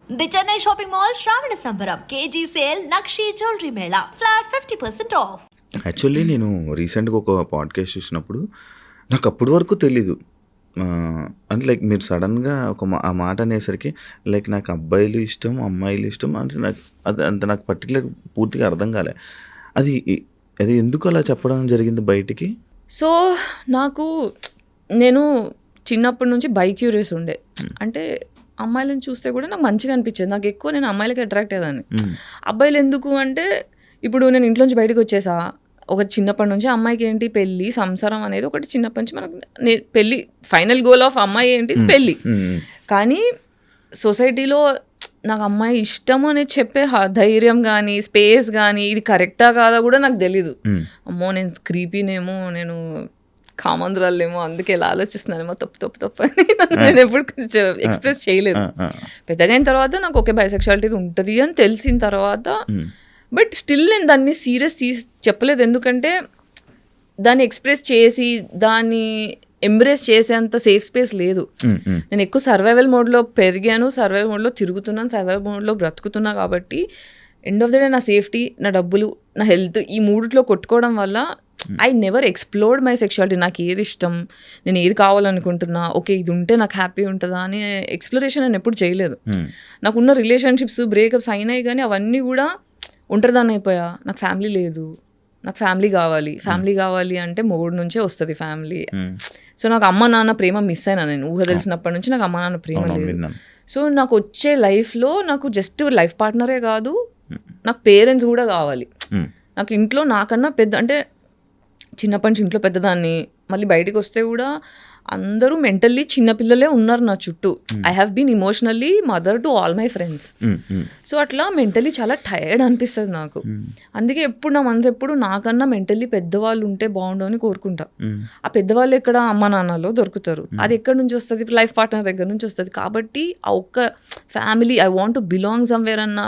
The Chennai shopping mall శ్రావణ సంబరం KG sale nakshi jewellery Mela flat 50% of. Actually నేను రీసెంట్గా ఒక పాడ్కాస్ట్ చూసినప్పుడు నాకు అప్పటి వరకు తెలీదు. అంటే లైక్ మీరు సడన్గా ఆ మాట అనేసరికి లైక్ నాకు అబ్బాయిలు ఇష్టం, అమ్మాయిలు ఇష్టం అంటే నాకు నాకు పర్టికులర్ పూర్తిగా అర్థం కాలే. అది అది ఎందుకు అలా చెప్పడం జరిగింది బయటికి? సో నేను చిన్నప్పటి నుంచి క్యూరియస్ ఉండే. అంటే అమ్మాయిలను చూస్తే కూడా నాకు మంచిగా అనిపించేది. నాకు ఎక్కువ నేను అమ్మాయిలకి అట్రాక్ట్ అయ్యేదాన్ని. అబ్బాయిలు ఎందుకు అంటే ఇప్పుడు నేను ఇంట్లోంచి బయటకు వచ్చేసా. ఒక చిన్నప్పటి నుంచి అమ్మాయికి ఏంటి పెళ్ళి, సంసారం అనేది ఒకటి చిన్నప్పటి నుంచి మనకు పెళ్ళి ఫైనల్ గోల్ ఆఫ్ అమ్మాయి ఏంటి పెళ్ళి. కానీ సొసైటీలో నాకు అమ్మాయి ఇష్టము అనేది చెప్పే ధైర్యం కానీ స్పేస్ కానీ ఇది కరెక్టా కాదా కూడా నాకు తెలీదు. అమ్మో నేను క్రీపీనేమో, నేను కామందురాలేమో, అందుకే ఇలా ఆలోచిస్తున్నానేమో, తప్పు అని నేను ఎప్పుడు ఎక్స్ప్రెస్ చేయలేదు. పెద్దగా అయిన తర్వాత నాకు ఓకే బైసెక్షువాలిటీ ఉంటుంది అని తెలిసిన తర్వాత బట్ స్టిల్ నేను దాన్ని సీరియస్ చెప్పలేదు. ఎందుకంటే దాన్ని ఎక్స్ప్రెస్ చేసి దాన్ని ఎంబ్రేస్ చేసేంత సేఫ్ స్పేస్ లేదు. నేను ఎక్కువ సర్వైవల్ మోడ్లో పెరిగాను, సర్వైవల్ మోడ్లో తిరుగుతున్నాను, సర్వైవల్ మోడ్లో బ్రతుకుతున్నా. కాబట్టి ఎండ్ ఆఫ్ ద డే నా సేఫ్టీ, నా డబ్బులు, నా హెల్త్ ఈ మూడిట్లో కొట్టుకోవడం వల్ల I never explored my sexuality. నాకు ఏది ఇష్టం, నేను ఏది కావాలనుకుంటున్నా, ఓకే ఇది ఉంటే నాకు హ్యాపీ ఉంటుందా అని ఎక్స్ప్లోరేషన్ నేను ఎప్పుడు చేయలేదు. నాకున్న రిలేషన్షిప్స్ బ్రేకప్స్ అయినాయి కానీ అవన్నీ కూడా ఒంటరిదాన్ని అయిపోయా. నాకు ఫ్యామిలీ లేదు, నాకు ఫ్యామిలీ కావాలి అంటే మొగుడు నుంచే వస్తుంది ఫ్యామిలీ. సో నాకు అమ్మ నాన్న ప్రేమ మిస్ అయినా. నేను ఊహ తెలిసినప్పటి నుంచి నాకు అమ్మ నాన్న ప్రేమ లేదు. సో నాకు వచ్చే లైఫ్లో నాకు జస్ట్ లైఫ్ పార్ట్నరే కాదు, నాకు పేరెంట్స్ కూడా కావాలి. నాకు ఇంట్లో నాకన్నా పెద్ద అంటే చిన్నప్పటి నుంచి ఇంట్లో పెద్దదాన్ని, మళ్ళీ బయటికి వస్తే కూడా అందరూ మెంటల్లీ చిన్నపిల్లలే ఉన్నారు నా చుట్టూ. I have been emotionally mother to all my friends. So అట్లా మెంటల్లీ చాలా టైర్డ్ అనిపిస్తుంది నాకు. అందుకే ఎప్పుడు నా మనసు ఎప్పుడు నాకన్నా మెంటల్లీ పెద్దవాళ్ళు ఉంటే బాగుండు అని కోరుకుంటా. ఆ పెద్దవాళ్ళు ఎక్కడ అమ్మ నాన్నలో దొరుకుతారు, అది ఎక్కడి నుంచి వస్తుంది, లైఫ్ పార్ట్నర్ దగ్గర నుంచి వస్తుంది. కాబట్టి ఆ ఒక్క family I want to belong somewhere అన్న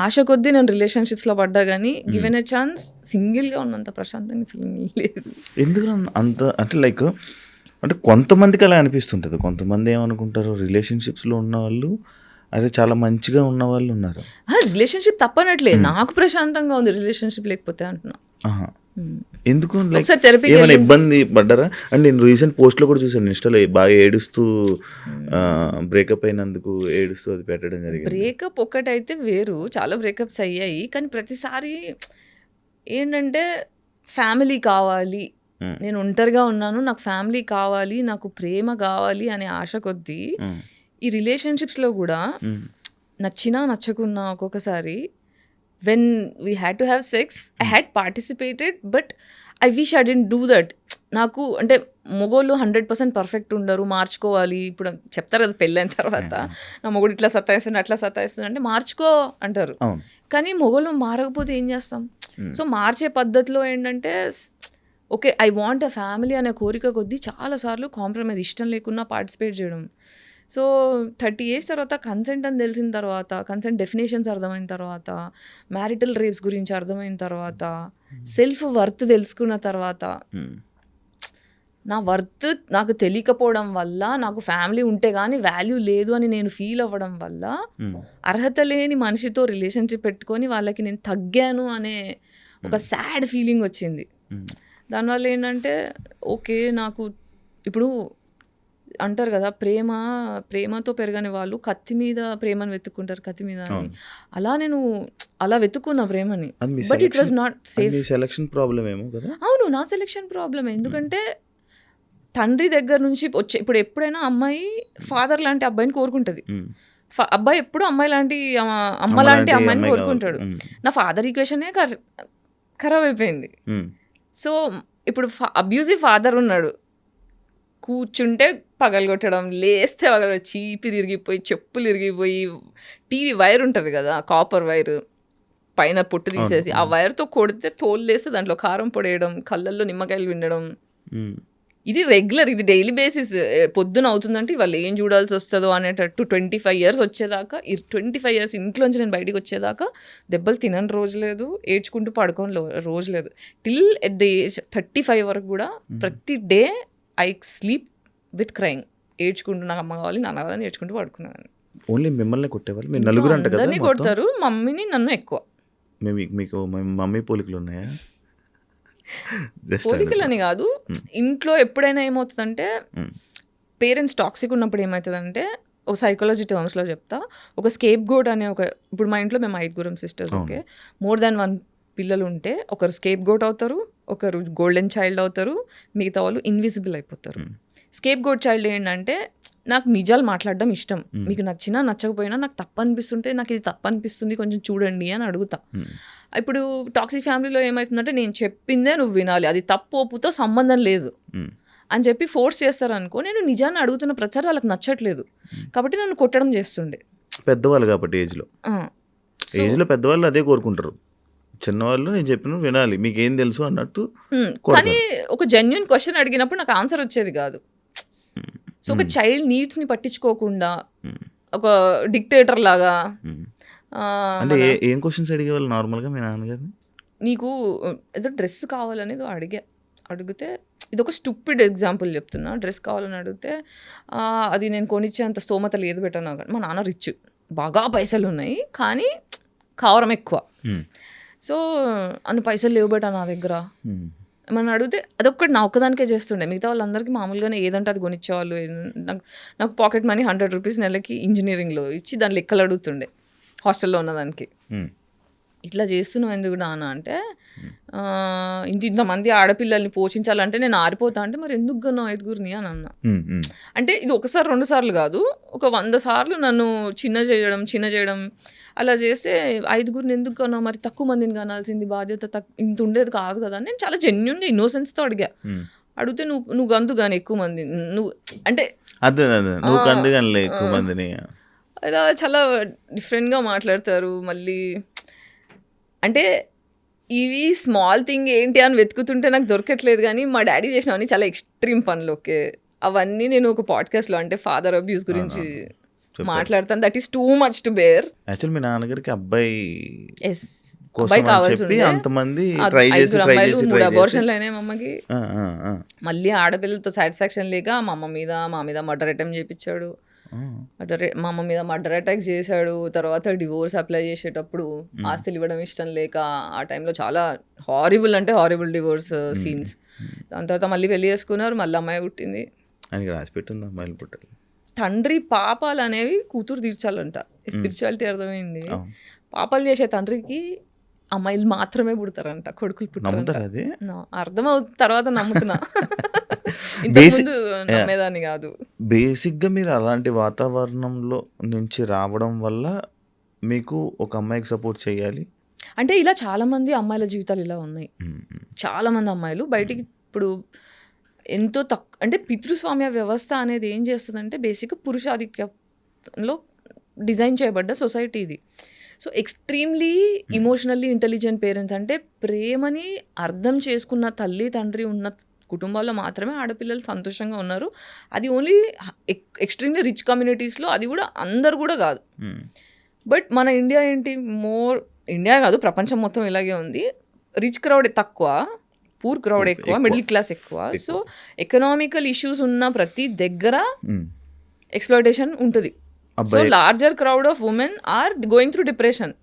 ఆశ కొద్దీ నేను రిలేషన్షిప్స్లో పడ్డా. కానీ గివెన్ ఎ ఛాన్స్ సింగిల్గా ఉన్నంత ప్రశాంతంగా లేదు. ఎందుకు అంత అంటే లైక్ అంటే కొంతమందికి అలా అనిపిస్తుంటుంది. కొంతమంది ఏమనుకుంటారు, రిలేషన్షిప్స్లో ఉన్న వాళ్ళు అదే చాలా మంచిగా ఉన్న వాళ్ళు ఉన్నారు. రిలేషన్షిప్ తప్పనట్లే, నాకు ప్రశాంతంగా ఉంది రిలేషన్షిప్ లేకపోతే అంటున్నా. ఎందుకు లైక్ ఏమైనా ఇబ్బంది పడ్డారా? అంటే నేను రీసెంట్ పోస్ట్లో కూడా చూసాను ఇన్స్టాలో, బాగా ఏడుస్తూ బ్రేకప్ అయినందుకు ఏడుస్తూ అది పెట్టడం జరిగింది. బ్రేకప్ ఒకటైతే వేరు, చాలా బ్రేకప్స్ అయ్యాయి. కానీ ప్రతిసారి ఏంటంటే ఫ్యామిలీ కావాలి, నేను ఒంటరిగా ఉన్నాను, నాకు ఫ్యామిలీ కావాలి, నాకు ప్రేమ కావాలి అనే ఆశ కొద్దీ ఈ రిలేషన్షిప్స్లో కూడా నచ్చినా నచ్చకున్నా ఒక్కొక్కసారి when we had to have sex I had participated but I wish I didn't do that. నాకు అంటే మొగోళ్ళు 100% పర్ఫెక్ట్ ఉండరు, మార్చుకోవాలి. ఇప్పుడు చెప్తారు కదా పెళ్ళైన తర్వాత, నా మొగుడు ఇట్లా సతాయిస్తుంది అట్లా సతాయిస్తుంది అంటే మార్చుకో అంటారు. కానీ మొగోళ్ళు మారకపోతే ఏం చేస్తాం? సో మార్చే పద్ధతిలో ఏంటంటే okay I want a family అనే కోరిక కొద్దీ చాలాసార్లు కాంప్రమైజ్, ఇష్టం లేకున్నా పార్టిసిపేట్ చేయడం. సో 30 years తర్వాత కన్సెంట్ అని తెలిసిన తర్వాత, కన్సెంట్ డెఫినేషన్స్ అర్థమైన తర్వాత, మ్యారిటల్ రేప్స్ గురించి అర్థమైన తర్వాత, సెల్ఫ్ వర్త్ తెలుసుకున్న తర్వాత, నా వర్త్ నాకు తెలియకపోవడం వల్ల, నాకు ఫ్యామిలీ ఉంటే కానీ వాల్యూ లేదు అని నేను ఫీల్ అవ్వడం వల్ల, అర్హత లేని మనిషితో రిలేషన్షిప్ పెట్టుకొని వాళ్ళకి నేను తగ్గాను అనే ఒక సాడ్ ఫీలింగ్ వచ్చింది. దానివల్ల ఏంటంటే ఓకే నాకు ఇప్పుడు అంటారు కదా ప్రేమతో పెరగని వాళ్ళు కత్తి మీద ప్రేమను వెతుక్కుంటారు, కత్తి మీద అని. అలా నేను అలా వెతుక్కున్న ప్రేమని, but it was not safe. Selection problem ఏమో కదా? అవును, నా సెలక్షన్ ప్రాబ్లమ్. ఎందుకంటే తండ్రి దగ్గర నుంచి వచ్చే, ఇప్పుడు ఎప్పుడైనా అమ్మాయి ఫాదర్ లాంటి అబ్బాయిని కోరుకుంటుంది, అబ్బాయి ఎప్పుడు అమ్మ లాంటి అమ్మాయిని కోరుకుంటాడు. నా ఫాదర్ ఈక్వేషనే ఖరాబ్ అయిపోయింది. సో ఇప్పుడు అబ్యూజివ్ ఫాదర్ ఉన్నాడు, కూర్చుంటే పగలగొట్టడం, లేస్తే చీపి తిరిగిపోయి, చెప్పులు ఇరిగిపోయి, టీవీ వైర్ ఉంటుంది కదా కాపర్ వైర్, పైన పొట్టు తీసేసి ఆ వైర్తో కొడితే తోలు లేస్తే దాంట్లో కారం పొడేయడం, కళ్ళల్లో నిమ్మకాయలు వినడం, ఇది రెగ్యులర్, ఇది డైలీ బేసిస్. పొద్దున అవుతుందంటే వాళ్ళు ఏం చూడాల్సి వస్తుందో అనేటట్టు 25 years వచ్చేదాకా, 25 years ఇంట్లోంచి నేను బయటికి వచ్చేదాకా దెబ్బలు తినని రోజు లేదు, ఏడ్చుకుంటూ పడుకోని రోజు లేదు. టిల్ ఎట్ ది ఏజ్ 35 వరకు కూడా ప్రతి day I sleep with crying. ఏడ్చుకుంటూ నాకు అమ్మ కావాలి నాన్న కావాలని ఏడ్చుకుంటూ పడుకున్నాను. ఓన్లీ మిమ్మల్ని కొట్టేవాళ్ళు? మీరు నలుగురు అంట కదా అందరినీ మొత్తం? కొడతారు, మమ్మీని నన్ను ఎక్కువ. మీకు మమ్మీ పోలికలు ఉన్నాయా? జస్ట్ పోలికలని కాదు, ఇంట్లో ఎప్పుడైనా ఏమవుతుందంటే పేరెంట్స్ టాక్సిక్ ఉన్నప్పుడు ఏమవుతుందంటే, ఒక సైకాలజీ టర్మ్స్లో చెప్తా, ఒక స్కేప్ గోడ్ అనే ఇప్పుడు మా ఇంట్లో మేము 5 సిస్టర్స్, ఓకే, మోర్ దాన్ 1 పిల్లలు ఉంటే ఒకరు స్కేప్ గోట్ అవుతారు, ఒకరు గోల్డెన్ చైల్డ్ అవుతారు, మిగతా వాళ్ళు ఇన్విజిబుల్ అయిపోతారు. స్కేప్ గోట్ చైల్డ్ ఏంటంటే, నాకు నిజాలు మాట్లాడడం ఇష్టం, మీకు నచ్చినా నచ్చకపోయినా నాకు తప్పు అనిపిస్తుంటే, నాకు ఇది తప్పు అనిపిస్తుంది కొంచెం చూడండి అని అడుగుతా. ఇప్పుడు టాక్సిక్ ఫ్యామిలీలో ఏమవుతుందంటే, నేను చెప్పిందే నువ్వు వినాలి, అది తప్పు ఒప్పుతో సంబంధం లేదు అని చెప్పి ఫోర్స్ చేస్తారనుకో, నేను నిజాన్ని అడుగుతున్న ప్రచారం వాళ్ళకి నచ్చట్లేదు కాబట్టి నన్ను కొట్టడం చేస్తుండే. పెద్దవాళ్ళు కాబట్టి ఏజ్లో పెద్దవాళ్ళు అదే కోరుకుంటారు, చిన్నవాళ్ళు నేను చెప్పిన వినాలి, మీకేం తెలుసు అన్నట్టు. కానీ ఒక జెన్యున్ క్వశ్చన్ అడిగినప్పుడు నాకు ఆన్సర్ వచ్చేది కాదు. సో ఒక చైల్డ్ నీడ్స్ని పట్టించుకోకుండా ఒక డిక్టేటర్ లాగా. అంటే ఏం క్వశ్చన్స్ అడిగేవాళ్ళు నార్మల్గా మీ నాన్నగారిని? నీకు ఏదో డ్రెస్ కావాలనేది అడిగితే, ఇది ఒక స్టూపిడ్ ఎగ్జాంపుల్ చెప్తున్నా, డ్రెస్ కావాలని అడిగితే అది నేను కొనిచ్చేంత స్తోమత లేదు బెటర్ నాకు. మా నాన్న రిచ్, బాగా పైసలు ఉన్నాయి కానీ కావరం ఎక్కువ. సో అన్ని పైసలు లేవు బెట నా దగ్గర ఏమన్నా అడిగితే అదొక్కటి నా ఒక్కదానికే చేస్తుండే, మిగతా వాళ్ళందరికీ మామూలుగానే ఏదంటే అది కొనిచ్చేవాళ్ళు. నాకు పాకెట్ మనీ 100 రూపీస్ నెలకి ఇంజనీరింగ్లో ఇచ్చి దాని లెక్కలు అడుగుతుండే హాస్టల్లో ఉన్నదానికి. ఇట్లా చేస్తున్నావు ఎందుకు నాన్న అంటే, ఇంతమంది ఆడపిల్లల్ని పోషించాలంటే నేను ఆరిపోతా అంటే, మరి ఎందుకు కన్నావు 5గురిని అని అన్నా. అంటే ఇది ఒకసారి 2 సార్లు కాదు, ఒక 100 సార్లు నన్ను చిన్న చేయడం అలా చేస్తే, 5గురిని ఎందుకు కన్నావు, మరి తక్కువ మందిని కనాల్సింది, బాధ్యత ఇంత ఉండేది కాదు కదా. నేను చాలా జెన్యున్గా ఇన్నోసెన్స్తో అడిగితే నువ్వు గంతు కానీ ఎక్కువ మంది నువ్వు అంటే ఎక్కువ మందిని అలా చాలా డిఫరెంట్గా మాట్లాడతారు. మళ్ళీ అంటే ఇవి స్మాల్ థింగ్ ఏంటి అని వెతుకుతుంటే నాకు దొరకట్లేదు, కానీ మా డాడీ చేసినవన్నీ చాలా ఎక్స్ట్రీమ్ పనులు. ఓకే, అవన్నీ నేను ఒక పాడ్కాస్ట్లో అంటే ఫాదర్ అబ్యూస్ గురించి మాట్లాడతాను. That is too much to bear. Actual మీ నాన్నగారికి అబ్బాయి కావాల్సి 3 అబార్షన్లు అయినాయి మా అమ్మకి. మళ్ళీ ఆడపిల్లలతో సాటిస్ఫాక్షన్ లేక మా మీద మర్డర్ అటెంప్ట్ చేయించాడు. మా అమ్మ మీద మర్డర్ అటాక్ చేశాడు. తర్వాత డివోర్స్ అప్లై చేసేటప్పుడు ఆస్తులు ఇవ్వడం ఇష్టం లేక ఆ టైంలో చాలా హారిబుల్ డివోర్స్ సీన్స్. దాని తర్వాత మళ్ళీ పెళ్లి చేసుకున్నారు, మళ్ళీ అమ్మాయి పుట్టింది. తండ్రి పాపాలు అనేవి కూతురు తీర్చాలంట, స్పిరిచువాలిటీ అర్థమైంది. పాపాలు చేసే తండ్రికి అమ్మాయిలు మాత్రమే పుడతారంట, కొడుకులు పుట్టారంట. అర్థమవుతుంది తర్వాత నమ్ముతున్నా, ఇంతకుముందు నమ్మేదాన్ని కాదు. బేసిక్గా మీరు అలాంటి వాతావరణంలో నుంచి రావడం వల్ల మీకు ఒక అమ్మాయికి సపోర్ట్ చేయాలి అంటే, ఇలా చాలామంది అమ్మాయిల జీవితాలు ఇలా ఉన్నాయి. చాలామంది అమ్మాయిలు బయటికి ఇప్పుడు ఎంతో అంటే పితృస్వామ్య వ్యవస్థ అనేది ఏం చేస్తుందంటే, బేసిక్గా పురుషాధిక్యంలో డిజైన్ చేయబడ్డ సొసైటీ ఇది. So extremely emotionally intelligent parents, అంటే ప్రేమని అర్థం చేసుకున్న తల్లి తండ్రి ఉన్న కుటుంబాల్లో మాత్రమే ఆడపిల్లలు సంతోషంగా ఉన్నారు. అది ఓన్లీ ఎక్స్ట్రీమ్లీ రిచ్ కమ్యూనిటీస్లో, అది కూడా అందరు కూడా కాదు. బట్ మన ఇండియా ఏంటి, ఇండియా కాదు ప్రపంచం మొత్తం ఇలాగే ఉంది. రిచ్ క్రౌడ్ తక్కువ, పూర్ క్రౌడ్ ఎక్కువ, మిడిల్ క్లాస్ ఎక్కువ. సో ఎకనామికల్ ఇష్యూస్ ఉన్న ప్రతి దగ్గర ఎక్స్‌ప్లాయిటేషన్ ఉంటుంది. So larger crowd of women are going through depression.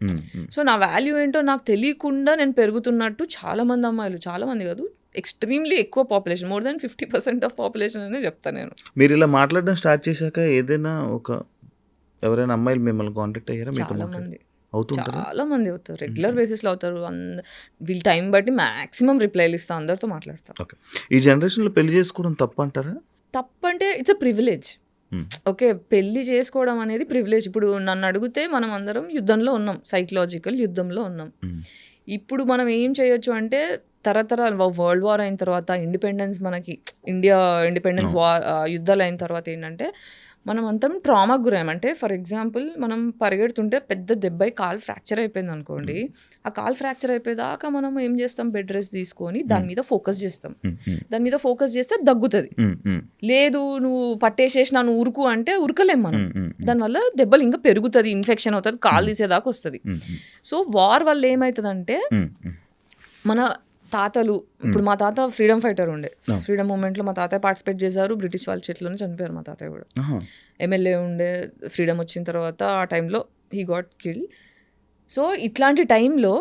So నా వాల్యూ ఏంటో నాకు తెలియకుండా నేను పెరుగుతున్నట్టు చాలా మంది అమ్మాయిలు, చాలా మంది కాదు, ఎక్స్ట్రీమ్లీ ఎక్కువ population, more than 50% of population అని చెప్తాను నేను. మీరు ఇలా మాట్లాడడం స్టార్ట్ చేశాక ఏదైనా ఎవరైనా అమ్మాయిలు మిమ్మల్ని కాంటాక్ట్ అయ్యారా? చాలా మంది అవుతారు, రెగ్యులర్ బేసిస్లో అవుతారు. వీళ్ళ టైం బట్టి మ్యాక్సిమం రిప్లైలు ఇస్తా, అందరితో మాట్లాడతారు. ఓకే, ఈ జనరేషన్లో పెళ్లి చేసుకోవడం తప్పు అంటారా? తప్పు అంటే ఇట్స్ అ ప్రివిలేజ్. ఓకే, పెళ్లి చేసుకోవడం అనేది ప్రివిలేజ్. ఇప్పుడు నన్ను అడిగితే మనం అందరం యుద్ధంలో ఉన్నాం, సైకలాజికల్ యుద్ధంలో ఉన్నాం. ఇప్పుడు మనం ఏం చేయొచ్చు అంటే, తరతరాలు వరల్డ్ వార్ అయిన తర్వాత ఇండిపెండెన్స్, మనకి ఇండియా ఇండిపెండెన్స్ వార్ యుద్ధాలు అయిన తర్వాత ఏంటంటే మనం అంతా ట్రామాకు గురాం. అంటే ఫర్ ఎగ్జాంపుల్ మనం పరిగెడుతుంటే పెద్ద దెబ్బై కాలు ఫ్రాక్చర్ అయిపోయింది అనుకోండి, ఆ కాలు ఫ్రాక్చర్ అయిపోయేదాకా మనం ఏం చేస్తాం, బెడ్ రెస్ట్ తీసుకొని దాని మీద ఫోకస్ చేస్తాం. దాని మీద ఫోకస్ చేస్తే దగ్గుతుంది. లేదు నువ్వు పట్టేసేసి నన్ను ఉరుకు అంటే ఉరకలేం మనం, దానివల్ల దెబ్బలు ఇంకా పెరుగుతుంది, ఇన్ఫెక్షన్ అవుతుంది, కాలు తీసేదాకా వస్తుంది. సో వార్ వల్ల ఏమవుతుందంటే మన తాతలు ఇప్పుడు మా తాత ఫ్రీడమ్ ఫైటర్ ఉండే, ఫ్రీడమ్ మూమెంట్లో మా తాతయ్య పార్టిసిపేట్ చేశారు, బ్రిటిష్ వాళ్ళ చేతిలోనే చనిపోయారు మా తాతయ్య కూడా. ఎమ్మెల్యే ఉండే, ఫ్రీడమ్ వచ్చిన తర్వాత ఆ టైంలో హీ గాట్ కిల్డ్. సో ఇట్లాంటి టైంలో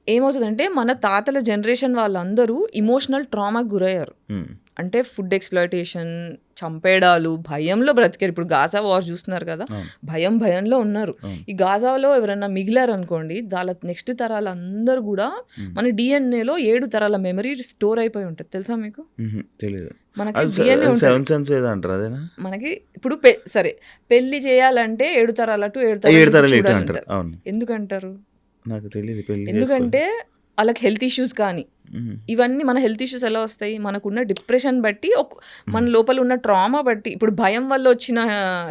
ఏమవుతుందంటే మన తాతల జనరేషన్ వాళ్ళందరూ ఇమోషనల్ ట్రామాకి గురయ్యారు. అంటే ఫుడ్ ఎక్స్‌ప్లాయిటేషన్, చంపేయడాలు, భయంలో బ్రతికారు. ఇప్పుడు గాజా వార్ చూస్తున్నారు కదా, భయంలో ఉన్నారు. ఈ గాజాలో ఎవరైనా మిగిలారనుకోండి, వాళ్ళ నెక్స్ట్ తరాలందరూ కూడా మన డిఎన్ఏలో 7 తరాల మెమరీ స్టోర్ అయిపోయి ఉంటుంది. తెలుసా మీకు? తెలియదు. మనకి DNA మనకి ఇప్పుడు సరే పెళ్లి చేయాలంటే 7 తరాల టు 7 తరాలు ఎందుకంటారు? నాకు తెలియదు. ఎందుకంటే వాళ్ళకి హెల్త్ ఇష్యూస్ కానీ ఇవన్నీ, మన హెల్త్ ఇష్యూస్ ఎలా వస్తాయి, మనకున్న డిప్రెషన్ బట్టి, మన లోపల ఉన్న ట్రామా బట్టి. ఇప్పుడు భయం వల్ల వచ్చిన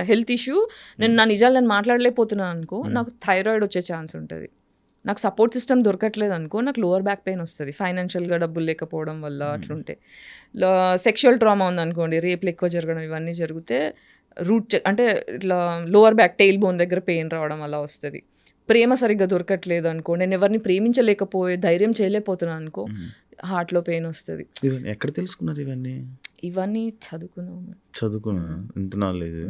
హెల్త్ ఇష్యూ, నేను నిజాలు మాట్లాడలేకపోతున్నాను అనుకో, నాకు థైరాయిడ్ వచ్చే ఛాన్స్ ఉంటుంది. నాకు సపోర్ట్ సిస్టమ్ దొరకట్లేదు అనుకో, నాకు లోవర్ బ్యాక్ పెయిన్ వస్తుంది, ఫైనాన్షియల్గా డబ్బులు లేకపోవడం వల్ల. అట్లుంటే సెక్షువల్ ట్రామా ఉందనుకోండి, రేపులు ఎక్కువ జరగడం, ఇవన్నీ జరిగితే అంటే ఇట్లా లోవర్ బ్యాక్ టెయిల్ బోన్ దగ్గర పెయిన్ రావడం అలా వస్తుంది. ప్రేమ సరిగ్గా దొరకట్లేదు అనుకో, నేను ఎవరిని ప్రేమించలేకపోయే ధైర్యం చేయలేకపోతున్నాను అనుకో, హార్ట్లో పెయిన్ వస్తుంది. ఎక్కడ తెలుసుకున్నారు ఇవన్నీ? చదువుకున్నా ఇంత నాలెడ్జ్.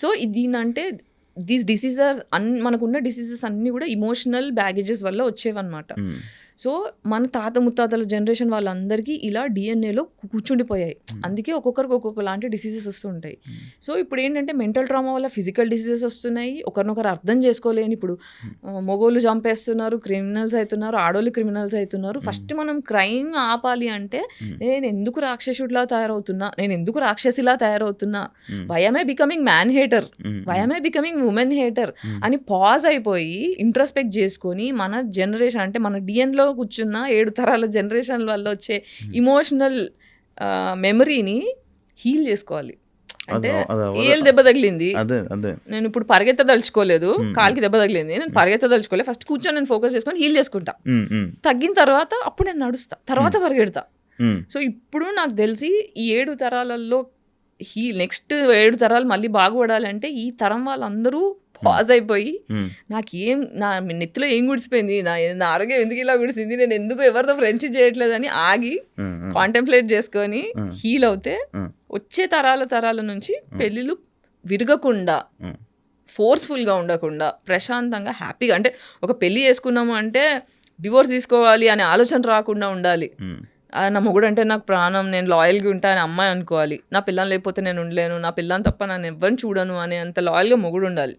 సో దీనంటే దీస్ డిసీజెస్ మనకున్న డిసీజెస్ అన్నీ కూడా ఇమోషనల్ బ్యాగేజెస్ వల్ల వచ్చేవన్నమాట. సో మన తాత ముత్తాతల జనరేషన్ వాళ్ళందరికీ ఇలా డిఎన్ఏలో కూర్చుండిపోయాయి. అందుకే ఒక్కొక్కరికి ఒక్కొక్క లాంటి డిసీజెస్ వస్తుంటాయి. సో ఇప్పుడు ఏంటంటే మెంటల్ ట్రామా వల్ల ఫిజికల్ డిసీజెస్ వస్తున్నాయి. ఒకరినొకరు అర్థం చేసుకోలేని, ఇప్పుడు మొగోళ్ళు చంపేస్తున్నారు, క్రిమినల్స్ అవుతున్నారు, ఆడోళ్ళు క్రిమినల్స్ అవుతున్నారు. ఫస్ట్ మనం క్రైమ్ ఆపాలి అంటే నేను ఎందుకు రాక్షసుడిలా తయారవుతున్నా, నేను ఎందుకు రాక్షసిలా తయారవుతున్నా, why becoming man hater, why becoming women hater అని పాజ్ అయిపోయి ఇంట్రోస్పెక్ట్ చేసుకొని మన జనరేషన్ అంటే మన డిఎన్లో కూర్చున్న 7 తరాల జనరేషన్ వల్ల వచ్చే ఇమోషనల్ మెమరీని హీల్ చేసుకోవాలి. అంటే ఏళ్ళు దెబ్బ తగిలింది, నేను ఇప్పుడు పరిగెత్తదలుచుకోలేదు, కాలికి దెబ్బ తగిలింది, నేను పరిగెత్తదలుచుకోలేదు, ఫస్ట్ కూర్చొని నేను ఫోకస్ చేసుకొని హీల్ చేసుకుంటా. తగ్గిన తర్వాత అప్పుడు నేను నడుస్తా, తర్వాత పరిగెడతా. సో ఇప్పుడు నాకు తెలిసి ఈ 7 తరాలలో నెక్స్ట్ 7 తరాలు మళ్ళీ బాగుపడాలంటే ఈ తరం వాళ్ళందరూ పాజ్ అయిపోయి, నాకేం, నా నెత్తిలో ఏం గుడిసిపోయింది, నా ఆరోగ్యం ఎందుకు ఇలా గుడిసింది, నేను ఎందుకు ఎవరితో ఫ్రెండ్షిప్ చేయట్లేదని ఆగి కాంటెంప్లేట్ చేసుకొని హీల్ అవుతే వచ్చే తరాల నుంచి పెళ్ళిళ్ళు విరగకుండా, ఫోర్స్ఫుల్గా ఉండకుండా, ప్రశాంతంగా హ్యాపీగా, అంటే ఒక పెళ్ళి చేసుకున్నాము అంటే డివోర్స్ తీసుకోవాలి అనే ఆలోచన రాకుండా ఉండాలి. నా మొగుడు అంటే నాకు ప్రాణం, నేను లాయల్గా ఉంటా అని అమ్మాయి అనుకోవాలి. నా పిల్లని లేకపోతే నేను ఉండలేను, నా పిల్లని తప్ప నన్ను ఎవరిని చూడను అనే అంత లాయల్గా మొగుడు ఉండాలి.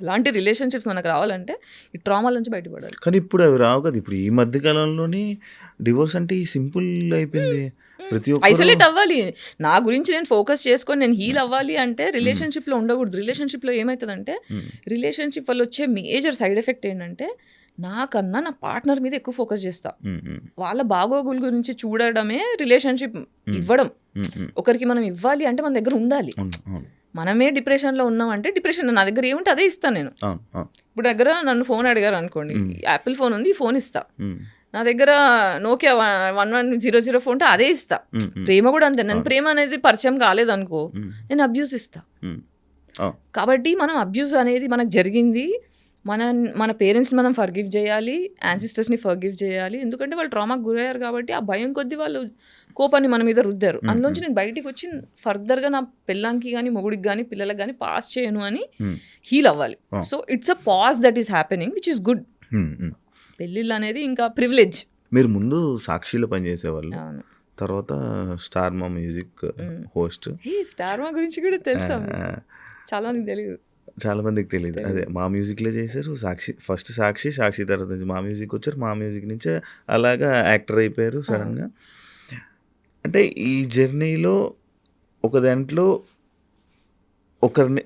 అలాంటి రిలేషన్షిప్స్ మనకు రావాలంటే ఈ ట్రామాల నుంచి బయటపడాలి. కానీ ఇప్పుడు అవి రావు కదా. ఇప్పుడు ఈ మధ్య కాలంలోనే డివోర్స్ అంటే సింపుల్ అయిపోయింది. ప్రతి ఒక్కరు ఐసోలేట్ అవ్వాలి. నా గురించి నేను ఫోకస్ చేసుకొని నేను హీల్ అవ్వాలి అంటే రిలేషన్షిప్లో ఉండకూడదు. రిలేషన్షిప్లో ఏమవుతుందంటే, రిలేషన్షిప్ వల్ల వచ్చే మేజర్ సైడ్ ఎఫెక్ట్ ఏంటంటే, నాకన్నా నా పార్ట్నర్ మీద ఎక్కువ ఫోకస్ చేస్తా. వాళ్ళ బాగోగుల గురించి చూడడమే రిలేషన్షిప్ ఇవ్వడం. ఒకరికి మనం ఇవ్వాలి అంటే మన దగ్గర ఉండాలి. మనమే డిప్రెషన్లో ఉన్నామంటే, డిప్రెషన్ నా దగ్గర ఏముంటే అదే ఇస్తాను నేను. ఇప్పుడు దగ్గర నన్ను ఫోన్ అడిగారు అనుకోండి, యాపిల్ ఫోన్ ఉంది, ఈ ఫోన్ ఇస్తా. నా దగ్గర నోకియా 1100 ఫోన్ ఉంటే అదే ఇస్తా. ప్రేమ కూడా అంతే. నేను ప్రేమ అనేది పరిచయం కాలేదనుకో, నేను అబ్యూస్ ఇస్తా. కాబట్టి మనం అబ్యూస్ అనేది మనకు జరిగింది, మన పేరెంట్స్ని మనం ఫర్గివ్ చేయాలి, యాన్సిస్టర్స్ని ఫర్గివ్ చేయాలి. ఎందుకంటే వాళ్ళు ట్రామాకి గురయ్యారు కాబట్టి ఆ భయం కొద్దీ వాళ్ళు కోపాన్ని మన మీద రుద్దారు. అందులోంచి నేను బయటికి వచ్చి ఫర్దర్గా నా పిల్లానికి కానీ, మొగుడికి కానీ, పిల్లలకు కానీ పాస్ చేయను అని హీల్ అవ్వాలి. So it's a pause that is happening, which is good. పెళ్ళిళ్ళు అనేది ఇంకా ప్రివిలేజ్. మీరు ముందు సాక్షిలో పనిచేసేవాళ్ళు, తర్వాత స్టార్ మా మ్యూజిక్ హోస్ట్. స్టార్ మా గురించి కూడా తెలుసా? చాలా మందికి తెలియదు. చాలా మందికి తెలియదు. అదే మా మ్యూజిక్లో చేశారు. ఫస్ట్ సాక్షి తర్వాత నుంచి మా మ్యూజిక్ వచ్చారు. మా మ్యూజిక్ నుంచే అలాగా యాక్టర్ అయిపోయారు సడన్గా. అంటే ఈ జర్నీలో ఒక దాంట్లో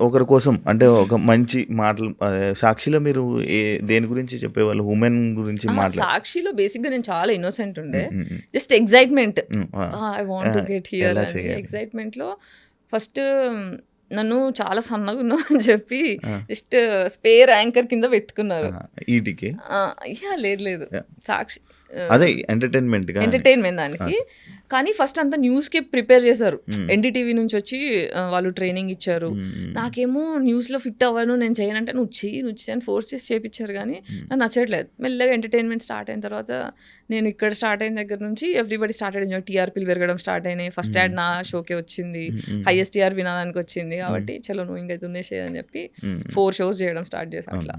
ఒకరి కోసం అంటే ఒక మంచి మాటలు. సాక్షిలో మీరు దేని గురించి చెప్పేవాళ్ళు? ఉమెన్ గురించి మాట్లాడు. సాక్షిలో బేసిక్గా నేను చాలా ఇన్నోసెంట్ ఉండే, just excitement, I want to get here. ఎగ్జైట్మెంట్లో ఫస్ట్ నన్ను చాలా సన్నగా ఉన్నావు అని చెప్పి జస్ట్ స్పేర్ యాంకర్ కింద పెట్టుకున్నారు. ఈటీకి లేదు సాక్షి అదే ఎంటర్టైన్మెంట్ దానికి. కానీ ఫస్ట్ అంతా న్యూస్కి ప్రిపేర్ చేశారు. ఎన్డీటీవీ నుంచి వచ్చి వాళ్ళు ట్రైనింగ్ ఇచ్చారు. నాకేమో న్యూస్లో ఫిట్ అవ్వను, నేను చేయనంటే నువ్వు చెయ్యి అని ఫోర్స్ చేసి చేయించారు. కానీ నాకు నచ్చట్లేదు. మెల్లగా ఎంటర్టైన్మెంట్ స్టార్ట్ అయిన తర్వాత నేను ఇక్కడ స్టార్ట్ అయిన దగ్గర నుంచి ఎవ్రీబడి స్టార్ట్ అయ్యింది. టీఆర్పీలు పెరగడం స్టార్ట్ అయినాయి. ఫస్ట్ యాడ్ నా షోకే వచ్చింది, హైయెస్ట్ టీఆర్పీ నాదానికి వచ్చింది. కాబట్టి చలో నువ్వు ఇంకా దున్నేసే అని చెప్పి 4 షోస్ చేయడం స్టార్ట్ చేశాను అట్లా.